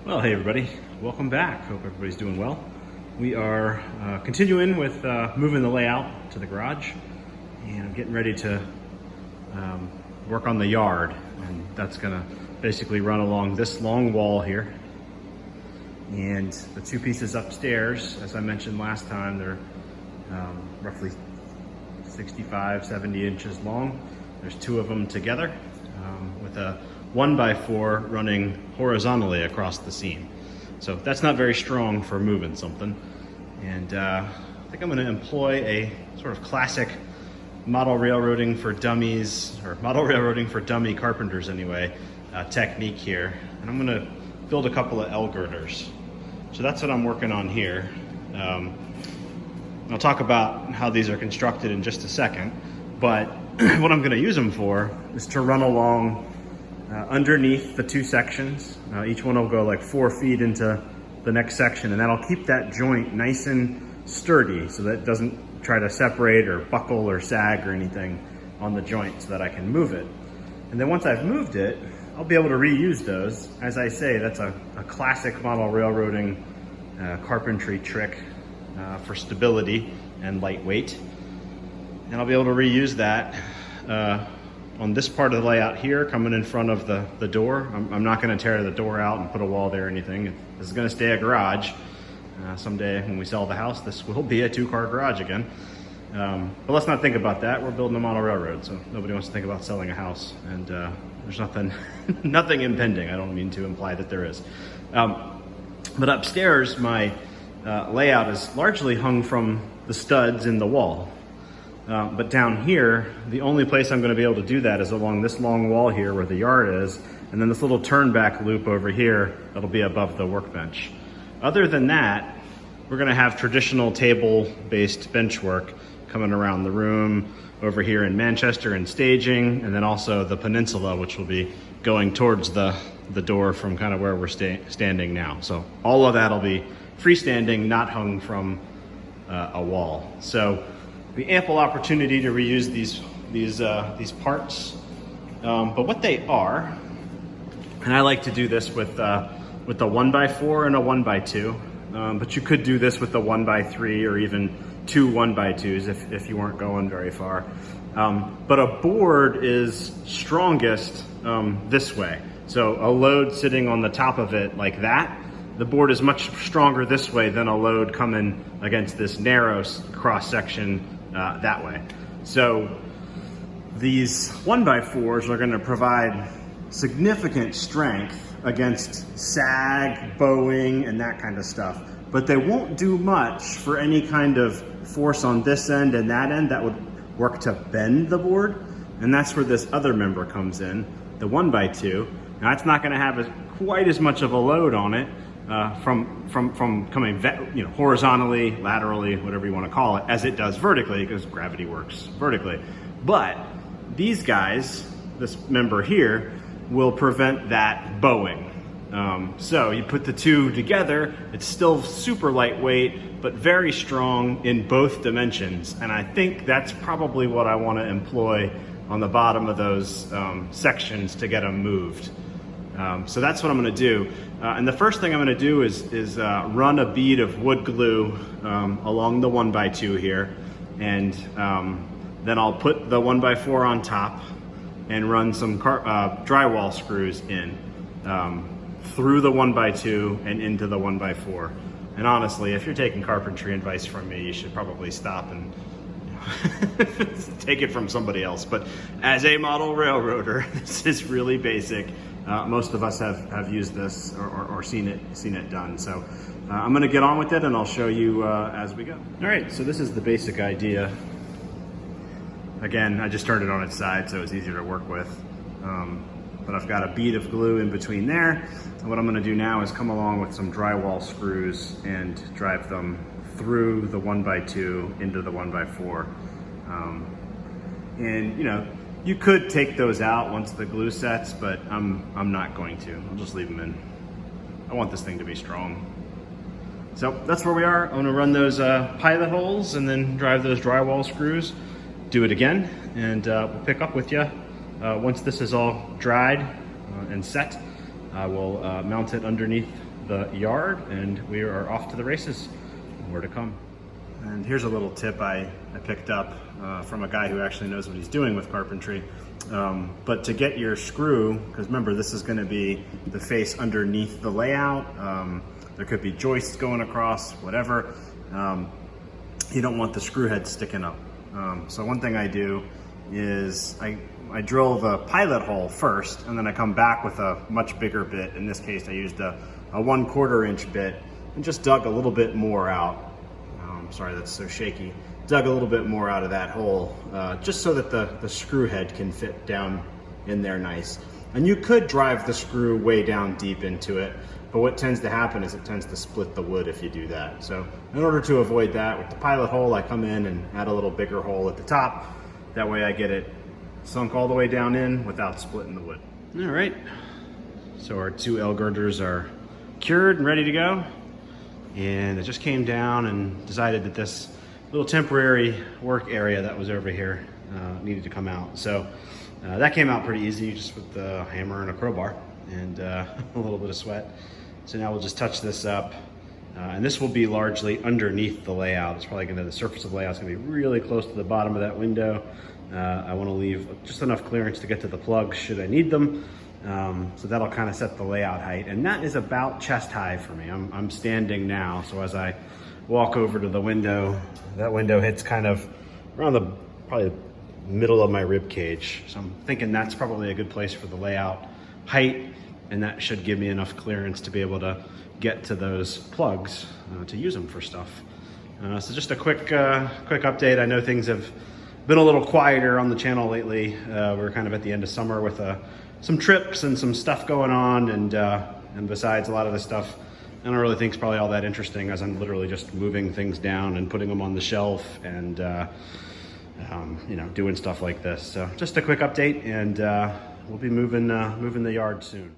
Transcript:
Well, hey everybody, welcome back. Hope everybody's doing well. We are continuing with moving the layout to the garage, and I'm getting ready to work on the yard, and that's gonna basically run along this long wall here. And the two pieces upstairs, as I mentioned last time, they're roughly 65, 70 inches long. There's two of them together with a 1x4 running horizontally across the seam. So that's not very strong for moving something. And I think I'm gonna employ a sort of classic model railroading for dummies, or model railroading for dummy carpenters anyway, technique here. And I'm gonna build a couple of L-girders. So that's what I'm working on here. I'll talk about how these are constructed in just a second, but what I'm gonna use them for is to run along underneath the two sections. Each one will go like 4 feet into the next section, and that'll keep that joint nice and sturdy so that it doesn't try to separate or buckle or sag or anything on the joint, so that I can move it. And then once I've moved it, I'll be able to reuse those. As I say, that's a classic model railroading carpentry trick for stability and lightweight. And I'll be able to reuse that on this part of the layout here, coming in front of the door. I'm not gonna tear the door out and put a wall there or anything. This is gonna stay a garage. Someday when we sell the house, this will be a 2-car garage again. But let's not think about that. We're building a model railroad, so nobody wants to think about selling a house. And there's nothing, nothing impending. I don't mean to imply that there is. But upstairs, my layout is largely hung from the studs in the wall. But down here, the only place I'm gonna be able to do that is along this long wall here where the yard is, and then this little turn back loop over here that'll be above the workbench. Other than that, we're gonna have traditional table-based bench work coming around the room, over here in Manchester and staging, and then also the peninsula, which will be going towards the door from kind of where we're standing now. So all of that'll be freestanding, not hung from a wall. So the ample opportunity to reuse these parts, but what they are, and I like to do this with a 1x4 and a 1x2, but you could do this with a 1x3 or even 2 1x2s if you weren't going very far. But a board is strongest this way. So a load sitting on the top of it like that, the board is much stronger this way than a load coming against this narrow cross section that way. So these 1x4s are going to provide significant strength against sag, bowing, and that kind of stuff, but they won't do much for any kind of force on this end and that end that would work to bend the board. And that's where this other member comes in, the 1x2. Now that's not going to have quite as much of a load on it from coming horizontally, laterally, whatever you want to call it, as it does vertically, because gravity works vertically. But these guys, this member here, will prevent that bowing. So you put the two together, it's still super lightweight, but very strong in both dimensions. And I think that's probably what I want to employ on the bottom of those sections to get them moved. So that's what I'm gonna do. And the first thing I'm gonna do is run a bead of wood glue along the 1x2 here. And then I'll put the 1x4 on top and run some drywall screws in through the 1x2 and into the 1x4. And honestly, if you're taking carpentry advice from me, you should probably stop and take it from somebody else. But as a model railroader, this is really basic. Most of us have used this or seen it done. So I'm gonna get on with it and I'll show you as we go. All right, so this is the basic idea. Again, I just started on its side, so it's easier to work with. But I've got a bead of glue in between there. And what I'm gonna do now is come along with some drywall screws and drive them through the 1x2 into the 1x4. And you could take those out once the glue sets, but I'm not going to. I'll just leave them in. I want this thing to be strong. So that's where we are. I'm gonna run those pilot holes and then drive those drywall screws, do it again, and we'll pick up with you once this is all dried and set. I will mount it underneath the yard, and we are off to the races. More to come. And here's a little tip I picked up from a guy who actually knows what he's doing with carpentry. But to get your screw, because remember this is going to be the face underneath the layout, there could be joists going across, whatever. You don't want the screw head sticking up. So one thing I do is I drill the pilot hole first, and then I come back with a much bigger bit. In this case I used a 1/4 inch bit and just dug a little bit more out. Sorry, that's so shaky. Dug a little bit more out of that hole, just so that the screw head can fit down in there nice. And you could drive the screw way down deep into it, but what tends to happen is it tends to split the wood if you do that. So in order to avoid that, with the pilot hole, I come in and add a little bigger hole at the top. That way I get it sunk all the way down in without splitting the wood. All right, so our 2 L-girders are cured and ready to go. And I just came down and decided that this little temporary work area that was over here needed to come out. So that came out pretty easy, just with the hammer and a crowbar and a little bit of sweat. So now we'll just touch this up. And this will be largely underneath the layout. It's probably the surface of the layout is gonna be really close to the bottom of that window. I wanna leave just enough clearance to get to the plugs should I need them. So that'll kind of set the layout height, and that is about chest high for me. I'm standing now, so as I walk over to the window, that window hits kind of around probably the middle of my rib cage. So I'm thinking that's probably a good place for the layout height, and that should give me enough clearance to be able to get to those plugs to use them for stuff. So just a quick update. I know things have been a little quieter on the channel lately. We're kind of at the end of summer with some trips and some stuff going on, and besides, a lot of this stuff I don't really think is probably all that interesting, as I'm literally just moving things down and putting them on the shelf and you know, doing stuff like this. So just a quick update, and we'll be moving the yard soon.